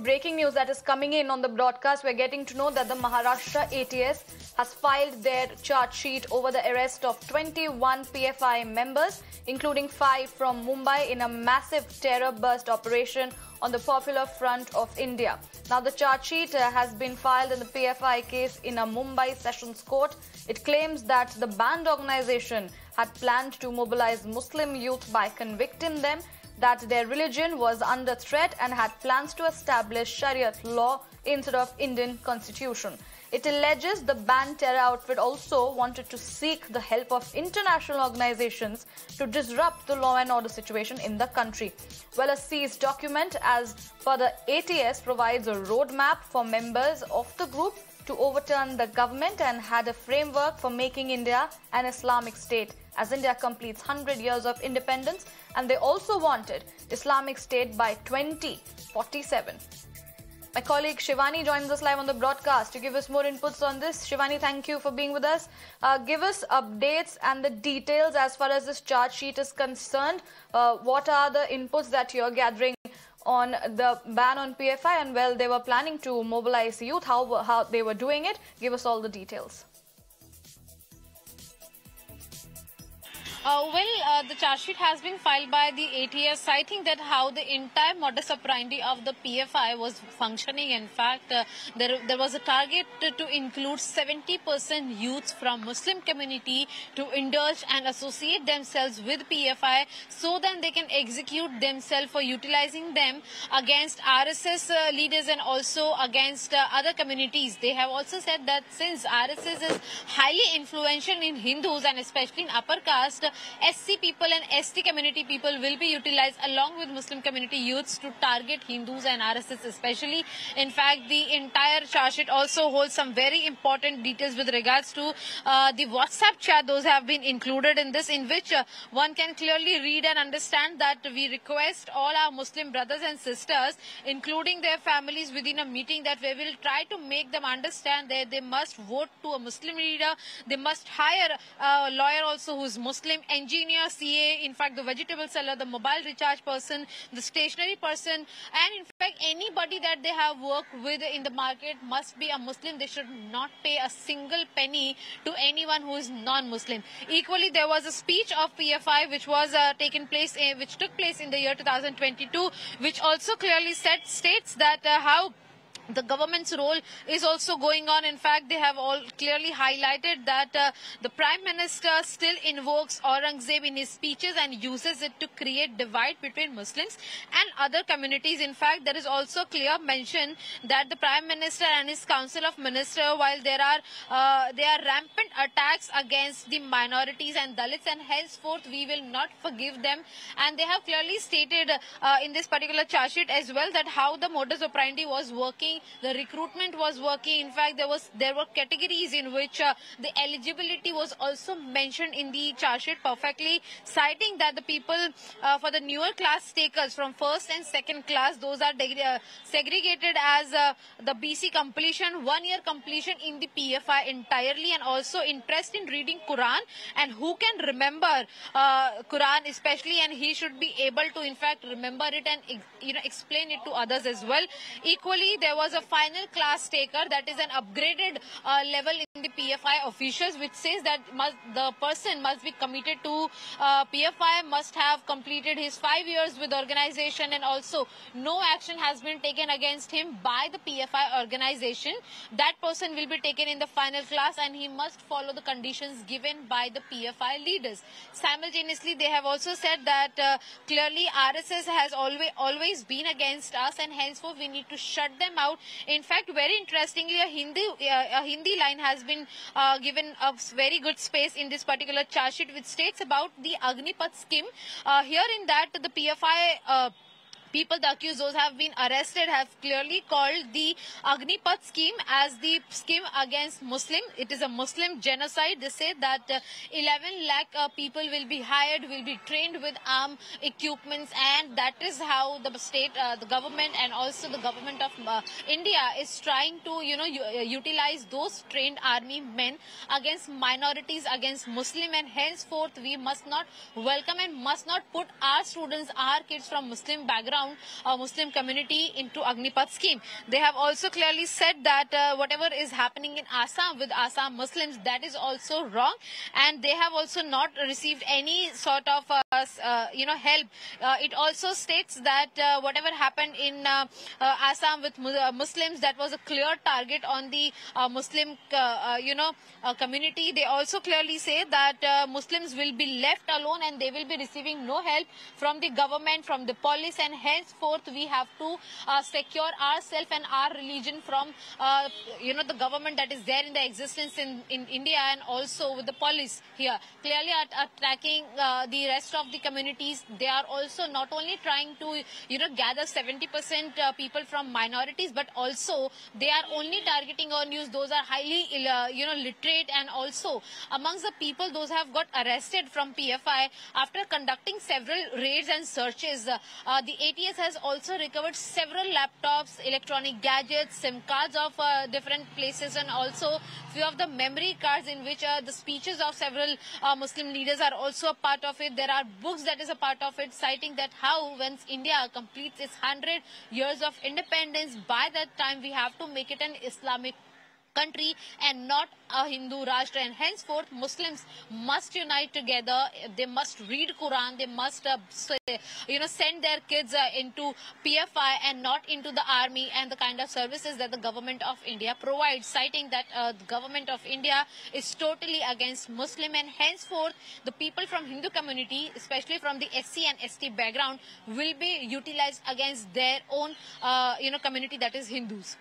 breaking news that is coming in on the broadcast. We're getting to know that the Maharashtra ATS has filed their charge sheet over the arrest of 21 PFI members, including 5 from Mumbai, in a massive terror burst operation on the Popular Front of India. Now, the charge sheet has been filed in the PFI case in a Mumbai Session Court. It claims that the banned organization had planned to mobilize Muslim youth by convicting them that their religion was under threat and had plans to establish Shariyat Law instead of Indian constitution. It alleges the banned terror outfit also wanted to seek the help of international organizations to disrupt the law and order situation in the country. Well, a seized document as per the ATS provides a roadmap for members of the group to overturn the government and had a framework for making India an Islamic state as India completes 100 years of independence, and they also wanted Islamic State by 2047. My colleague Shivani joins us live on the broadcast to give us more inputs on this. Shivani, thank you for being with us. Give us updates and the details as far as this charge sheet is concerned. What are the inputs that you're gathering on the ban on PFI, and well, they were planning to mobilize youth, how they were doing it? Give us all the details. The charge sheet has been filed by the ATS, citing that how the entire modus operandi of the PFI was functioning. In fact, there was a target to include 70% youths from Muslim community to indulge and associate themselves with PFI so that they can execute themselves for utilizing them against RSS leaders and also against other communities. They have also said that since RSS is highly influential in Hindus and especially in upper caste, SC people and ST community people will be utilized along with Muslim community youths to target Hindus and RSS especially. In fact, the entire charge sheet also holds some very important details with regards to the WhatsApp chat. Those have been included in this, in which one can clearly read and understand that we request all our Muslim brothers and sisters, including their families, within a meeting, that we will try to make them understand that they must vote to a Muslim leader. They must hire a lawyer also who is Muslim, engineer, CA, in fact the vegetable seller, the mobile recharge person, the stationery person, and in fact anybody that they have worked with in the market must be a Muslim. They should not pay a single penny to anyone who is non-Muslim. Equally, there was a speech of PFI which was which took place in the year 2022, which also clearly states that how the government's role is also going on. In fact, they have all clearly highlighted that the Prime Minister still invokes Aurangzeb in his speeches and uses it to create divide between Muslims and other communities. In fact, there is also clear mention that the Prime Minister and his Council of Ministers, while there are rampant attacks against the minorities and Dalits, and henceforth we will not forgive them. And they have clearly stated in this particular charge sheet as well that how the modus operandi was working. The recruitment was working. In fact, there were categories in which the eligibility was also mentioned in the charge sheet perfectly, citing that the people for the newer class takers from first and second class, those are segregated as the BC completion, 1 year completion in the PFI entirely, and also interest in reading Quran, and who can remember Quran especially, and he should be able to in fact remember it and explain it to others as well. Equally, there was a final class taker, that is an upgraded level in the PFI officials, which says that the person must be committed to PFI, must have completed his 5 years with the organization, and also no action has been taken against him by the PFI organization. That person will be taken in the final class and he must follow the conditions given by the PFI leaders. Simultaneously, they have also said that clearly RSS has always been against us, and henceforth we need to shut them out. In fact, very interestingly, a Hindi line has been given a very good space in this particular charge sheet, which states about the Agnipath scheme. Here in that, the PFI people, the accused, those have been arrested, have clearly called the Agnipath scheme as the scheme against Muslim. It is a Muslim genocide. They say that 11 lakh people will be hired, will be trained with armed equipments, and that is how the state, the government, and also the government of India is trying to, utilize those trained army men against minorities, against Muslim, and henceforth we must not welcome and must not put our students, our kids from Muslim background underground Muslim community into Agnipath scheme. They have also clearly said that whatever is happening in Assam with Assam Muslims, that is also wrong, and they have also not received any sort of help. It also states that whatever happened in Assam with Muslims, that was a clear target on the Muslim community. They also clearly say that Muslims will be left alone and they will be receiving no help from the government, from the police, and henceforth we have to secure ourselves and our religion from the government that is there in the existence in India, and also with the police here clearly attacking the rest of the communities. They are also not only trying to gather 70% people from minorities, but also they are only targeting on youth. Those are highly literate, and also amongst the people those have got arrested from PFI after conducting several raids and searches. The ATS has also recovered several laptops, electronic gadgets, SIM cards of different places, and also few of the memory cards in which the speeches of several Muslim leaders are also a part of it. There are books that is a part of it, citing that how once India completes its 100 years of independence, by that time we have to make it an Islamic country and not a Hindu Rashtra, and henceforth Muslims must unite together. They must read Quran. They must send their kids into PFI and not into the army and the kind of services that the government of India provides, citing that the government of India is totally against Muslim, and henceforth the people from Hindu community, especially from the SC and ST background, will be utilized against their own community, that is Hindus.